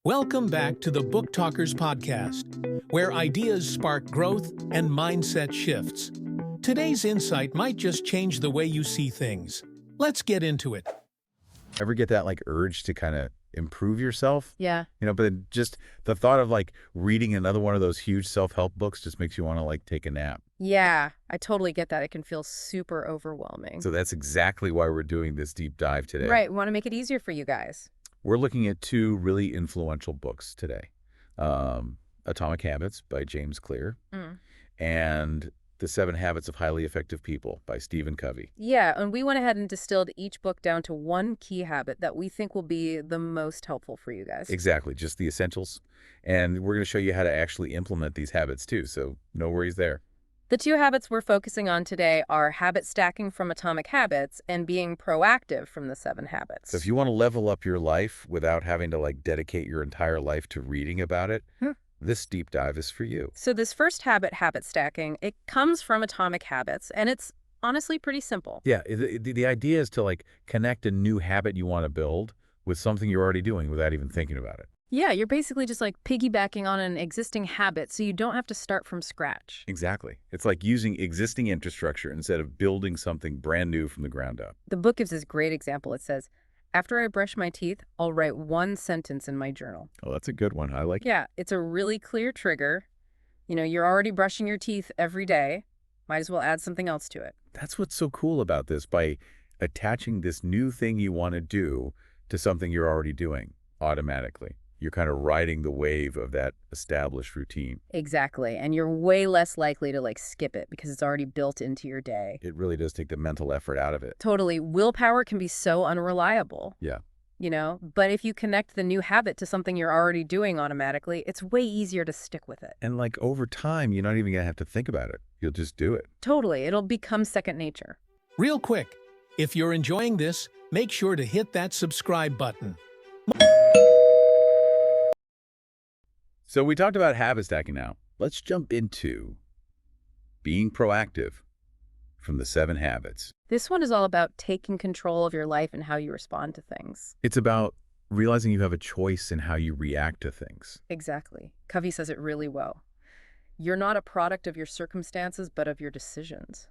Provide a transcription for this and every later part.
Welcome back to the Book Talkers podcast, where ideas spark growth and mindset shifts. Today's insight might just change the way you see things. Let's get into it. Ever get that urge to kind of improve yourself? Yeah. But just the thought of reading another one of those huge self-help books just makes you want to take a nap. Yeah, I totally get that. It can feel super overwhelming. So that's exactly why we're doing this deep dive today. Right. We want to make it easier for you guys. We're looking at two really influential books today. Atomic Habits by James Clear and The 7 Habits of Highly Effective People by Stephen Covey. Yeah, and we went ahead and distilled each book down to one key habit that we think will be the most helpful for you guys. Exactly, just the essentials. And we're going to show you how to actually implement these habits too, so no worries there. The 2 habits we're focusing on today are habit stacking from Atomic Habits and being proactive from the 7 habits. So if you want to level up your life without having to dedicate your entire life to reading about it, this deep dive is for you. So this first habit stacking, it comes from Atomic Habits, and it's honestly pretty simple. Yeah, the idea is to connect a new habit you want to build with something you're already doing without even thinking about it. Yeah, you're basically just piggybacking on an existing habit so you don't have to start from scratch. Exactly. It's like using existing infrastructure instead of building something brand new from the ground up. The book gives this great example. It says, after I brush my teeth, I'll write 1 sentence in my journal. Oh, that's a good one. I like it. Yeah, it's a really clear trigger. You're already brushing your teeth every day. Might as well add something else to it. That's what's so cool about this. By attaching this new thing you want to do to something you're already doing automatically, you're kind of riding the wave of that established routine. Exactly. And you're way less likely to skip it because it's already built into your day. It really does take the mental effort out of it. Totally. Willpower can be so unreliable. Yeah. But if you connect the new habit to something you're already doing automatically, it's way easier to stick with it. And over time, you're not even going to have to think about it. You'll just do it. Totally. It'll become second nature. Real quick, if you're enjoying this, make sure to hit that subscribe button. So we talked about habit stacking now. Let's jump into being proactive from the 7 habits. This one is all about taking control of your life and how you respond to things. It's about realizing you have a choice in how you react to things. Exactly. Covey says it really well. You're not a product of your circumstances, but of your decisions.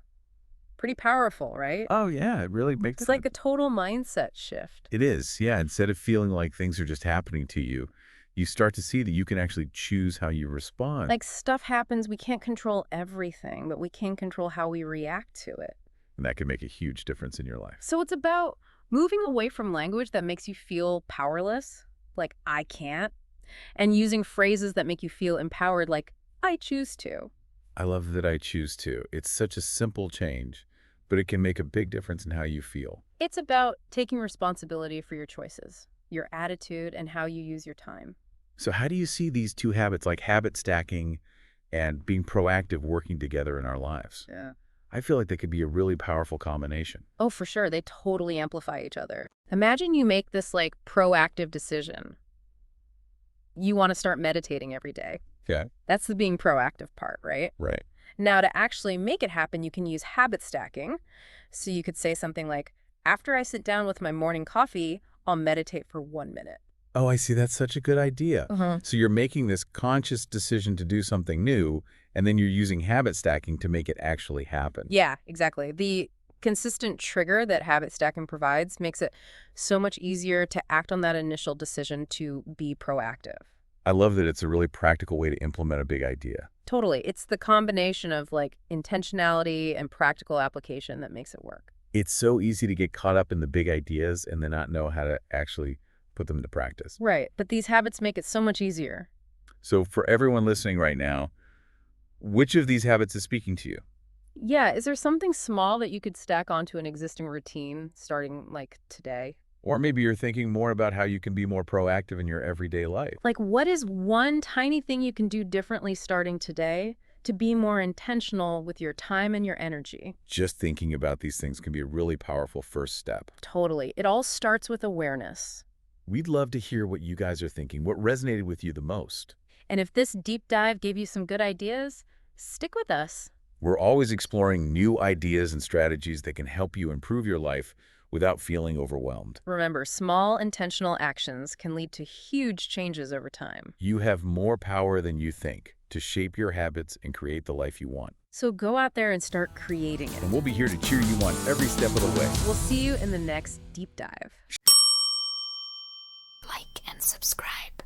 Pretty powerful, right? Oh, yeah. It really makes It's like a total mindset shift. It is, yeah. Instead of feeling like things are just happening to you, you start to see that you can actually choose how you respond. Stuff happens, we can't control everything, but we can control how we react to it. And that can make a huge difference in your life. So it's about moving away from language that makes you feel powerless, like I can't, and using phrases that make you feel empowered, like I choose to. I love that I choose to. It's such a simple change, but it can make a big difference in how you feel. It's about taking responsibility for your choices, your attitude, and how you use your time. So how do you see these 2 habits, like habit stacking and being proactive, working together in our lives? Yeah. I feel like they could be a really powerful combination. Oh, for sure. They totally amplify each other. Imagine you make this proactive decision. You want to start meditating every day. Yeah. That's the being proactive part, right? Right. Now, to actually make it happen, you can use habit stacking. So you could say something like, after I sit down with my morning coffee, I'll meditate for 1 minute. Oh, I see. That's such a good idea. So you're making this conscious decision to do something new, and then you're using habit stacking to make it actually happen. Yeah, exactly. The consistent trigger that habit stacking provides makes it so much easier to act on that initial decision to be proactive. I love that it's a really practical way to implement a big idea. Totally. It's the combination of intentionality and practical application that makes it work. It's so easy to get caught up in the big ideas and then not know how to actually put them into practice. Right. But these habits make it so much easier. So for everyone listening right now, which of these habits is speaking to you? Yeah. Is there something small that you could stack onto an existing routine starting today? Or maybe you're thinking more about how you can be more proactive in your everyday life. What is one tiny thing you can do differently starting today to be more intentional with your time and your energy? Just thinking about these things can be a really powerful first step. Totally. It all starts with awareness. We'd love to hear what you guys are thinking, what resonated with you the most. And if this deep dive gave you some good ideas, stick with us. We're always exploring new ideas and strategies that can help you improve your life without feeling overwhelmed. Remember, small intentional actions can lead to huge changes over time. You have more power than you think to shape your habits and create the life you want. So go out there and start creating it. And we'll be here to cheer you on every step of the way. We'll see you in the next deep dive. Like and subscribe.